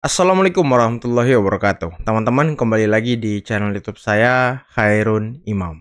Assalamualaikum warahmatullahi wabarakatuh. Teman-teman, kembali lagi di channel YouTube saya, Khairun Imam.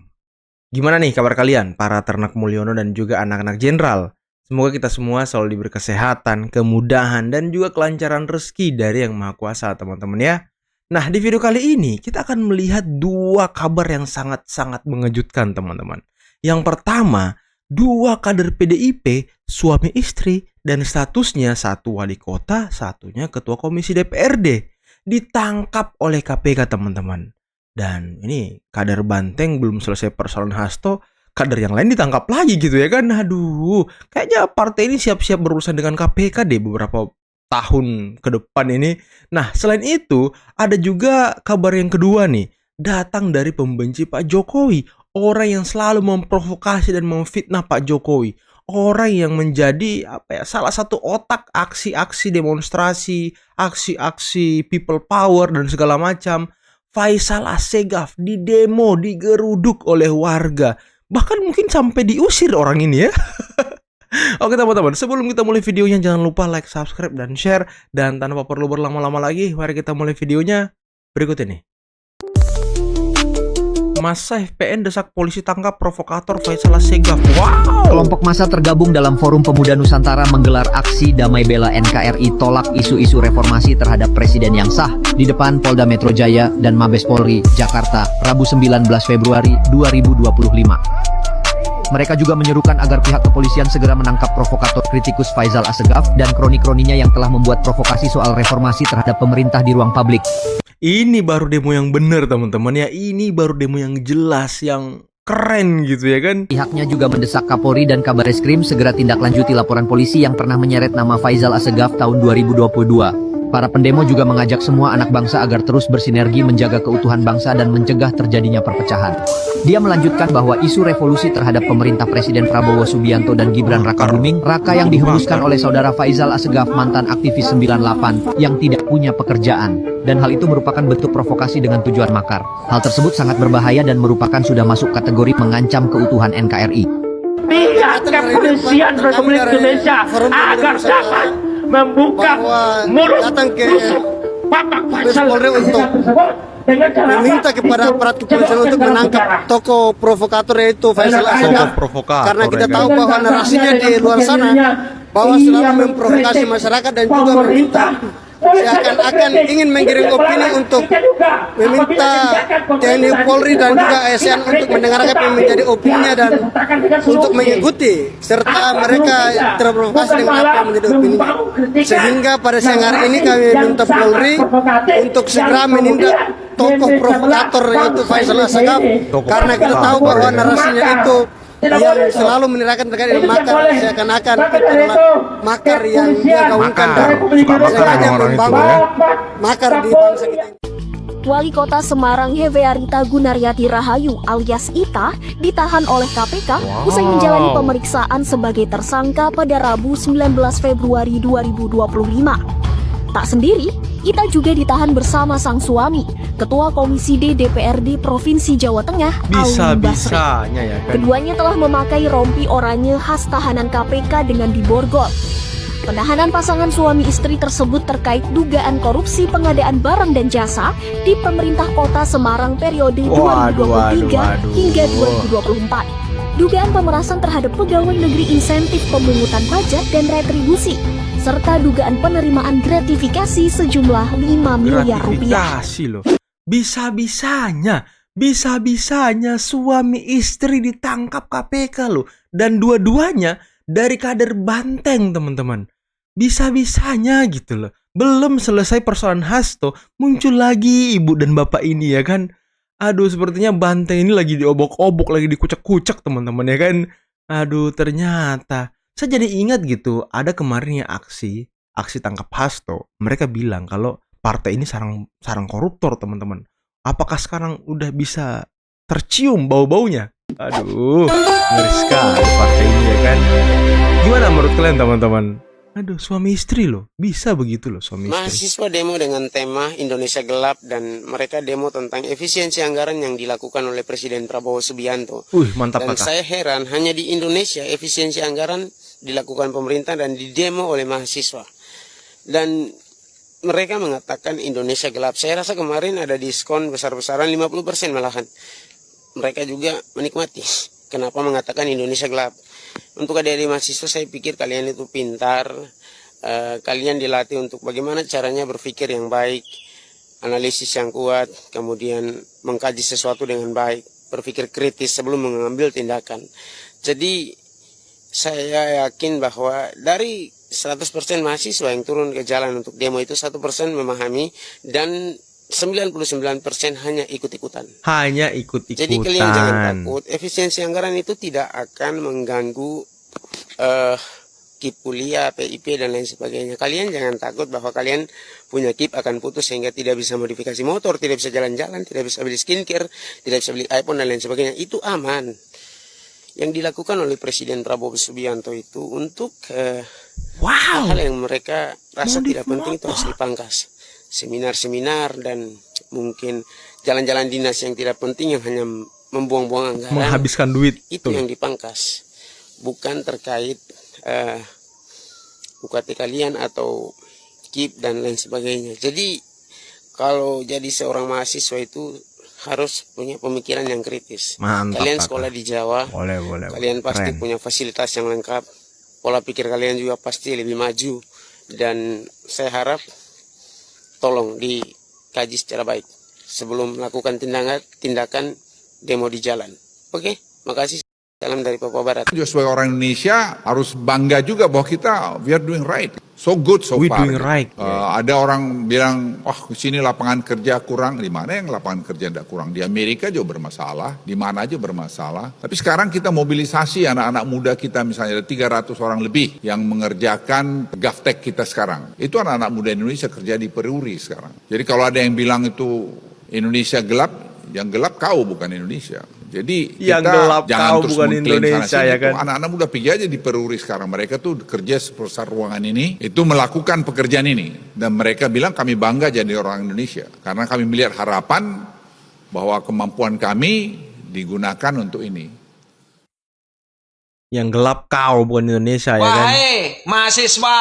Gimana nih kabar kalian, para ternak Mulyono dan juga anak-anak jenderal? Semoga kita semua selalu diberi kesehatan, kemudahan, dan juga kelancaran rezeki dari Yang Maha Kuasa, teman-teman ya. Nah, di video kali ini kita akan melihat dua kabar yang sangat-sangat mengejutkan, teman-teman. Yang pertama, dua kader PDIP, suami istri, dan statusnya satu wali kota, satunya ketua komisi DPRD, ditangkap oleh KPK, teman-teman. Dan ini kader Banteng belum selesai persoalan Hasto, kader yang lain ditangkap lagi gitu ya kan. Aduh, kayaknya partai ini siap-siap berurusan dengan KPK deh beberapa tahun ke depan ini. Nah, selain itu, ada juga kabar yang kedua nih, datang dari pembenci Pak Jokowi, orang yang selalu memprovokasi dan memfitnah Pak Jokowi. Orang yang menjadi salah satu otak aksi-aksi demonstrasi, aksi-aksi people power dan segala macam. Faisal Assegaf didemo, digeruduk oleh warga. Bahkan mungkin sampai diusir orang ini ya. Oke teman-teman, sebelum kita mulai videonya jangan lupa like, subscribe, dan share. Dan tanpa perlu berlama-lama lagi, mari kita mulai videonya berikut ini. Masa FPN desak polisi tangkap provokator Faisal Assegaf. Wow! Kelompok massa tergabung dalam Forum Pemuda Nusantara menggelar aksi damai bela NKRI tolak isu-isu reformasi terhadap presiden yang sah di depan Polda Metro Jaya dan Mabes Polri, Jakarta, Rabu 19 Februari 2025. Mereka juga menyerukan agar pihak kepolisian segera menangkap provokator kritikus Faisal Assegaf dan kroni-kroninya yang telah membuat provokasi soal reformasi terhadap pemerintah di ruang publik. Ini baru demo yang benar teman-teman ya. Ini baru demo yang jelas, yang keren gitu ya kan. Pihaknya juga mendesak Kapolri dan Kabareskrim segera tindak lanjuti laporan polisi yang pernah menyeret nama Faisal Assegaf tahun 2022. Para pendemo juga mengajak semua anak bangsa agar terus bersinergi menjaga keutuhan bangsa dan mencegah terjadinya perpecahan. Dia melanjutkan bahwa isu revolusi terhadap pemerintah Presiden Prabowo Subianto dan Gibran Rakabuming Raka yang dihembuskan oleh saudara Faisal Assegaf, mantan aktivis 98 yang tidak punya pekerjaan, dan hal itu merupakan bentuk provokasi dengan tujuan makar. Hal tersebut sangat berbahaya dan merupakan sudah masuk kategori mengancam keutuhan NKRI. Pihak kepolisian Republik Indonesia agar dapat membuka mulut Bapak Faisal untuk meminta kepada aparat kepolisian untuk menangkap tokoh provokator yaitu Faisal Assegaf, karena kita tahu bahwa narasinya di luar sana bahwa selalu memprovokasi masyarakat dan juga meminta seakan-akan ingin menggiring opini untuk meminta TNI Polri dan juga ASN untuk mendengarkan apa yang menjadi opininya dan untuk mengikuti serta mereka terprovokasi dengan apa yang menjadi opini. Sehingga pada siang hari ini kami minta Polri untuk segera menindak tokoh provokator yaitu Faisal Assegaf, karena kita tahu bahwa narasinya itu yang selalu menirakan terkait dengan makar, seakan-akan itu adalah makar yang dia gaungkan dan sengaja membangun makar di bangsa kita. Wali Kota Semarang Hevearita Gunaryati Rahayu alias Ita ditahan oleh KPK usai menjalani pemeriksaan sebagai tersangka pada Rabu 19 Februari 2025. Tak sendiri, Ita juga ditahan bersama sang suami, Ketua Komisi D DPRD Provinsi Jawa Tengah, Alwi Basri. Ya kan? Keduanya telah memakai rompi oranye khas tahanan KPK dengan diborgol. Penahanan pasangan suami istri tersebut terkait dugaan korupsi pengadaan barang dan jasa di pemerintah kota Semarang periode 2023 hingga 2024. Dugaan pemerasan terhadap pegawai negeri, insentif pemungutan pajak dan retribusi, serta dugaan penerimaan gratifikasi sejumlah 5 miliar rupiah. Loh. Bisa-bisanya suami istri ditangkap KPK loh. Dan dua-duanya dari kader Banteng teman-teman. Bisa-bisanya gitu loh. Belum selesai persoalan Hasto, muncul lagi ibu dan bapak ini ya kan. Aduh, sepertinya Banteng ini lagi diobok-obok, lagi dikucek-kucek teman-teman ya kan. Aduh, ternyata saya jadi ingat gitu, ada kemarin ya aksi tangkap Hasto. Mereka bilang kalau partai ini sarang koruptor teman-teman. Apakah sekarang udah bisa tercium bau-baunya? Aduh, ngeri sekali partai ini ya kan. Gimana menurut kalian teman-teman? Aduh, suami istri loh, bisa begitu loh suami istri. Mahasiswa demo dengan tema Indonesia Gelap dan mereka demo tentang efisiensi anggaran yang dilakukan oleh Presiden Prabowo Subianto. Mantap. Dan saya heran, hanya di Indonesia efisiensi anggaran dilakukan pemerintah dan didemo oleh mahasiswa. Dan mereka mengatakan Indonesia gelap. Saya rasa kemarin ada diskon besar-besaran 50% malahan. Mereka juga menikmati. Kenapa mengatakan Indonesia gelap? Untuk adik-adik mahasiswa, saya pikir kalian itu pintar. Kalian dilatih untuk bagaimana caranya berpikir yang baik, analisis yang kuat, kemudian mengkaji sesuatu dengan baik, berpikir kritis sebelum mengambil tindakan. Jadi saya yakin bahwa dari 100% mahasiswa yang turun ke jalan untuk demo itu 1% memahami dan 99% hanya ikut-ikutan. Hanya ikut-ikutan. Jadi kalian jangan takut, efisiensi anggaran itu tidak akan mengganggu KIP kuliah, PIP dan lain sebagainya. Kalian jangan takut bahwa kalian punya KIP akan putus sehingga tidak bisa modifikasi motor, tidak bisa jalan-jalan, tidak bisa beli skincare, tidak bisa beli iPhone dan lain sebagainya. Itu aman. Yang dilakukan oleh Presiden Prabowo Subianto itu untuk hal yang mereka rasa tidak penting itu harus dipangkas. Seminar-seminar dan mungkin jalan-jalan dinas yang tidak penting yang hanya membuang-buang anggaran, menghabiskan duit itu yang dipangkas, bukan terkait UKT kalian atau KIP dan lain sebagainya. Jadi kalau jadi seorang mahasiswa itu harus punya pemikiran yang kritis. Mantap, kalian sekolah di Jawa, boleh, kalian pasti punya fasilitas yang lengkap, pola pikir kalian juga pasti lebih maju, dan saya harap tolong dikaji secara baik sebelum melakukan tindakan demo di jalan. Oke, makasih. Salam dari Papua Barat. Juga sebagai orang Indonesia harus bangga juga bahwa we are doing right. So good so We far. doing right. Ada orang bilang, di sini lapangan kerja kurang. Di mana yang lapangan kerja tidak kurang? Di Amerika juga bermasalah, di mana aja bermasalah. Tapi sekarang kita mobilisasi anak-anak muda kita, misalnya ada 300 orang lebih yang mengerjakan GovTech kita sekarang. Itu anak-anak muda Indonesia kerja di Peruri sekarang. Jadi kalau ada yang bilang itu Indonesia gelap, yang gelap kau bukan Indonesia. Jadi yang kita gelap jangan kau terus bukan mengklaim Indonesia, sana-sini. ya kan? Anak-anak muda pergi aja di Peruri sekarang. Mereka tuh kerja sebesar ruangan ini, itu melakukan pekerjaan ini. Dan mereka bilang kami bangga jadi orang Indonesia. Karena kami melihat harapan bahwa kemampuan kami digunakan untuk ini. Yang gelap kau bukan Indonesia, ya kan? Wahai mahasiswa,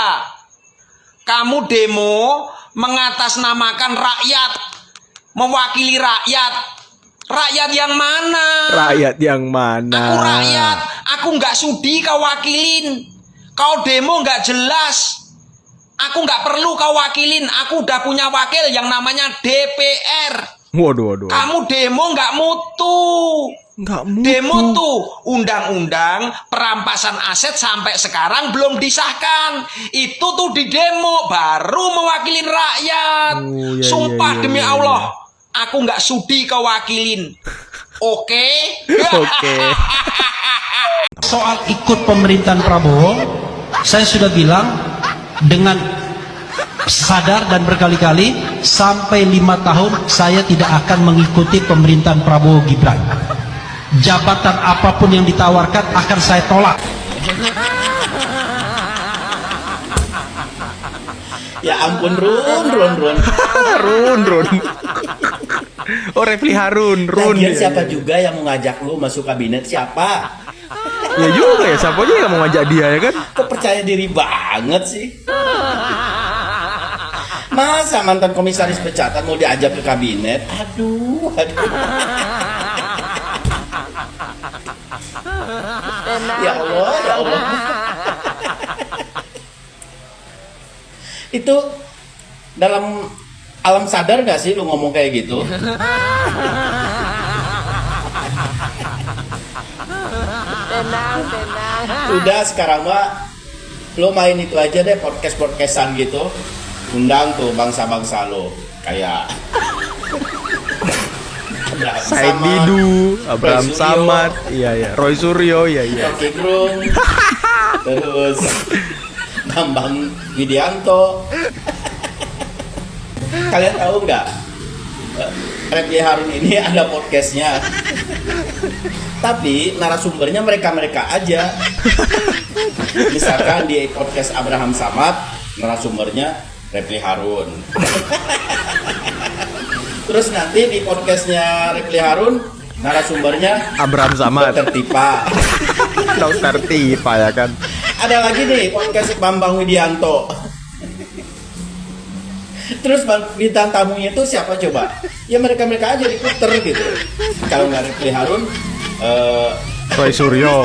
kamu demo mengatasnamakan rakyat, mewakili rakyat. Rakyat yang mana? Rakyat yang mana? Aku rakyat, aku nggak sudi kau wakilin. Kau demo nggak jelas. Aku nggak perlu kau wakilin. Aku udah punya wakil yang namanya DPR. Waduh. Kamu demo nggak mutu. Nggak mutu. Demo tuh undang-undang perampasan aset sampai sekarang belum disahkan. Itu tuh di demo baru mewakilin rakyat. Sumpah demi Allah, aku nggak sudi kau wakilin. Oke? Oke. Soal ikut pemerintahan Prabowo, saya sudah bilang dengan sadar dan berkali-kali, sampai 5 tahun saya tidak akan mengikuti pemerintahan Prabowo Gibran. Jabatan apapun yang ditawarkan akan saya tolak. Ya ampun, Run. Run. Oh, Refli Harun, Run. Lagian siapa juga yang mau ngajak lu masuk kabinet? Siapa? Ya juga ya, siapa aja yang mau ngajak dia, ya kan? Kok percaya diri banget sih? Masa mantan komisaris pecatan mau diajak ke kabinet? Aduh. Ya Allah. Itu dalam alam sadar gak sih lu ngomong kayak gitu? Tenang. Udah sekarang mah lu main itu aja deh, podcastan gitu. Undang tuh bangsa-bangsa lo kayak Said Didu, Abraham Samad, iya, Roy Suryo, iya. Rocky Gerung, terus Bambang Widianto. Kalian tahu nggak? Refli Harun ini ada podcastnya, tapi narasumbernya mereka aja. Misalkan di podcast Abraham Samad, narasumbernya Refli Harun. Terus nanti di podcastnya Refli Harun, narasumbernya Abraham Samad, Dr. Tipa. Dr. Tipa, ya kan? Ada lagi nih podcast Bambang Widianto. Terus bintang tamunya itu siapa coba? Ya mereka-mereka aja diputer gitu. Kalau nggak Repli Harun, Roy Suryo.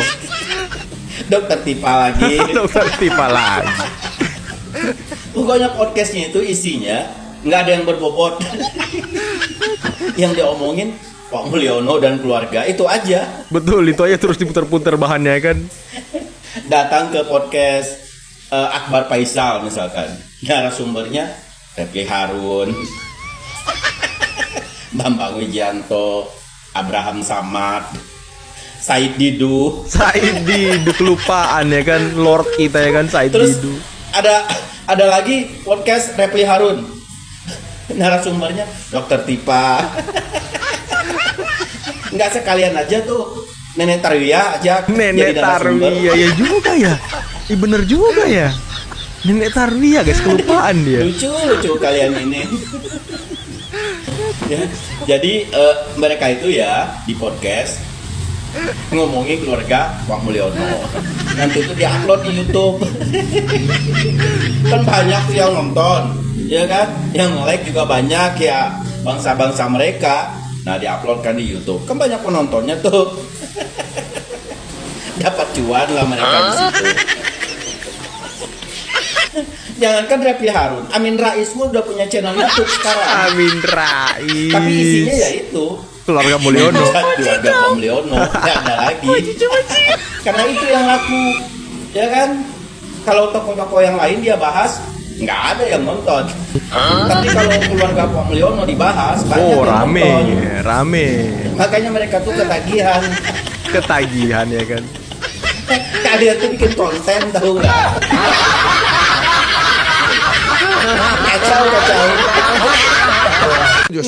Dokter Tipa lagi. Dokter Tipa lagi. Pokoknya podcastnya itu isinya nggak ada yang berbobot. Yang diomongin Pak Mulyono dan keluarga itu aja. Betul, itu aja terus diputar-putar bahannya kan. Datang ke podcast Akbar Faisal misalkan, narasumbernya Repli Harun, Bambang Wijanto, Abraham Samad, Said Didu. Said Didu kelupaan ya kan, Lord kita ya kan, Said Terus Didu. ada lagi podcast Repli Harun, narasumbernya Dokter Tipa. Nggak sekalian aja tuh Nenek Tarwiyah aja Nenek jadi narasumber. Tarwiyah ya juga ya. Iya bener juga ya. Nenek Tarwiyah guys, kelupaan dia. Lucu kalian ini. Ya, jadi mereka itu ya di podcast ngomongin keluarga Pak Mulyono. Nanti itu diupload di YouTube. Kan banyak tuh yang nonton, ya kan? Yang like juga banyak ya, bangsa-bangsa mereka. Nah, diuploadkan di YouTube. Kan banyak penontonnya tuh. Dapat cuan lah mereka di situ. Jangankan Repli Harun, Amin Rais pun udah punya channel YouTube sekarang. Amin Rais. Tapi isinya ya itu keluarga Mulyono. Keluarga Pak Mulyono. Nggak ada lagi. Karena itu yang laku, ya kan? Kalau tokoh-tokoh yang lain dia bahas, nggak ada yang nonton. Tapi kalau keluarga Pak Mulyono dibahas, banyak yang rame, nonton. rame. Makanya mereka tuh ketagihan. Ketagihan ya kan. Kalian tuh bikin konten tahu nggak? Kacau.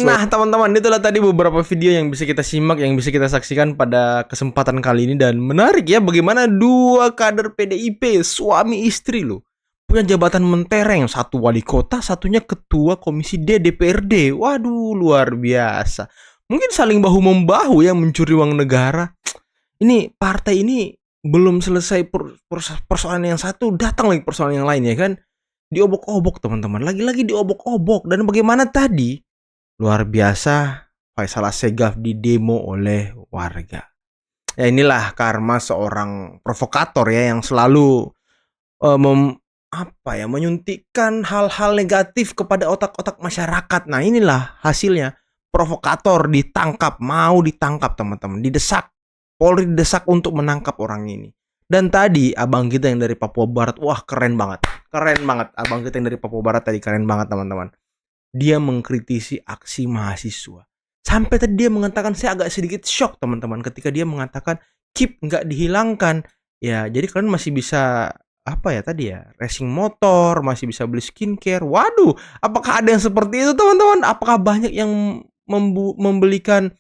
Nah teman-teman, itulah tadi beberapa video yang bisa kita simak, yang bisa kita saksikan pada kesempatan kali ini. Dan menarik ya, bagaimana dua kader PDIP, suami istri loh, punya jabatan mentereng. Satu wali kota, satunya ketua komisi D DPRD. Waduh, luar biasa. Mungkin saling bahu-membahu ya mencuri uang negara. Ini partai ini belum selesai persoalan yang satu, datang lagi persoalan yang lain ya kan. Diobok-obok teman-teman, lagi-lagi diobok-obok. Dan bagaimana tadi, luar biasa, Faisal Assegaf didemo oleh warga. Ya inilah karma seorang provokator ya, yang selalu menyuntikkan hal-hal negatif kepada otak-otak masyarakat. Nah inilah hasilnya, provokator ditangkap, mau ditangkap teman-teman, didesak. Polri didesak untuk menangkap orang ini. Dan tadi abang kita yang dari Papua Barat, wah keren banget. Keren banget, abang kita yang dari Papua Barat tadi keren banget teman-teman. Dia mengkritisi aksi mahasiswa. Sampai tadi dia mengatakan, saya agak sedikit shock teman-teman ketika dia mengatakan chip nggak dihilangkan. Ya, jadi kalian masih bisa racing motor, masih bisa beli skincare. Waduh, apakah ada yang seperti itu teman-teman? Apakah banyak yang membelikan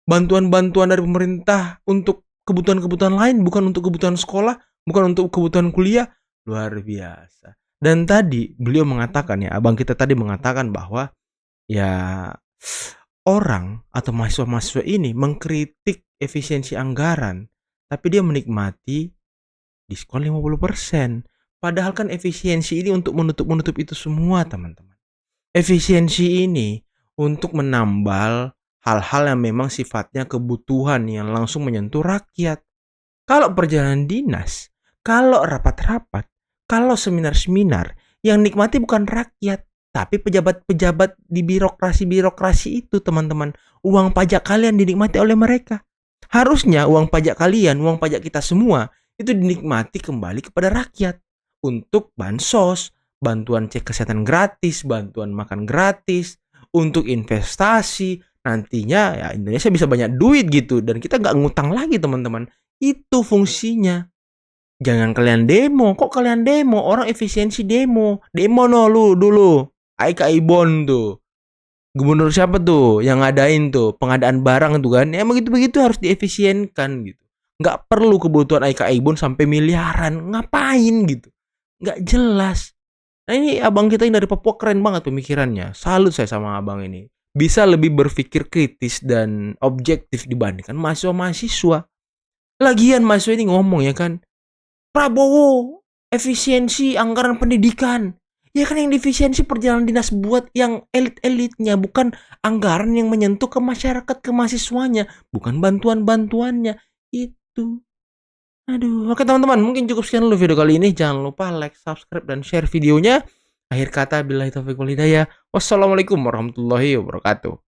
bantuan-bantuan dari pemerintah untuk kebutuhan-kebutuhan lain, bukan untuk kebutuhan sekolah, bukan untuk kebutuhan kuliah? Luar biasa. Dan tadi beliau mengatakan ya, abang kita tadi mengatakan bahwa ya orang atau mahasiswa-mahasiswa ini mengkritik efisiensi anggaran, tapi dia menikmati diskon 50%. Padahal kan efisiensi ini untuk menutup itu semua teman-teman. Efisiensi ini untuk menambal hal-hal yang memang sifatnya kebutuhan yang langsung menyentuh rakyat. Kalau perjalanan dinas, kalau rapat-rapat, kalau seminar-seminar, yang nikmati bukan rakyat, tapi pejabat-pejabat di birokrasi itu teman-teman. Uang pajak kalian dinikmati oleh mereka. Harusnya uang pajak kalian, uang pajak kita semua, itu dinikmati kembali kepada rakyat. Untuk bansos, bantuan cek kesehatan gratis, bantuan makan gratis, untuk investasi. Nantinya ya Indonesia bisa banyak duit gitu, dan kita nggak ngutang lagi teman-teman. Itu fungsinya. Jangan kalian demo. Kok kalian demo? Orang efisiensi demo lu dulu. Aika Ibon tuh, gubernur siapa tuh yang ngadain tuh pengadaan barang tuh kan. Ya begitu harus diefisienkan gitu. Nggak perlu kebutuhan Aika Ibon sampai miliaran. Ngapain gitu, nggak jelas. Nah ini abang kita yang dari Papua keren banget pemikirannya. Salut saya sama abang ini. Bisa lebih berpikir kritis dan objektif dibandingkan mahasiswa-mahasiswa. Lagian mahasiswa ini ngomong ya kan, Prabowo efisiensi anggaran pendidikan. Ya kan yang defisiensi perjalanan dinas buat yang elit-elitnya, bukan anggaran yang menyentuh ke masyarakat, ke mahasiswanya, bukan bantuan-bantuannya. Itu. Aduh, oke teman-teman, mungkin cukup sekian dulu video kali ini. Jangan lupa like, subscribe, dan share videonya. Akhir kata, billahi taufiq wal hidayah. Wassalamualaikum warahmatullahi wabarakatuh.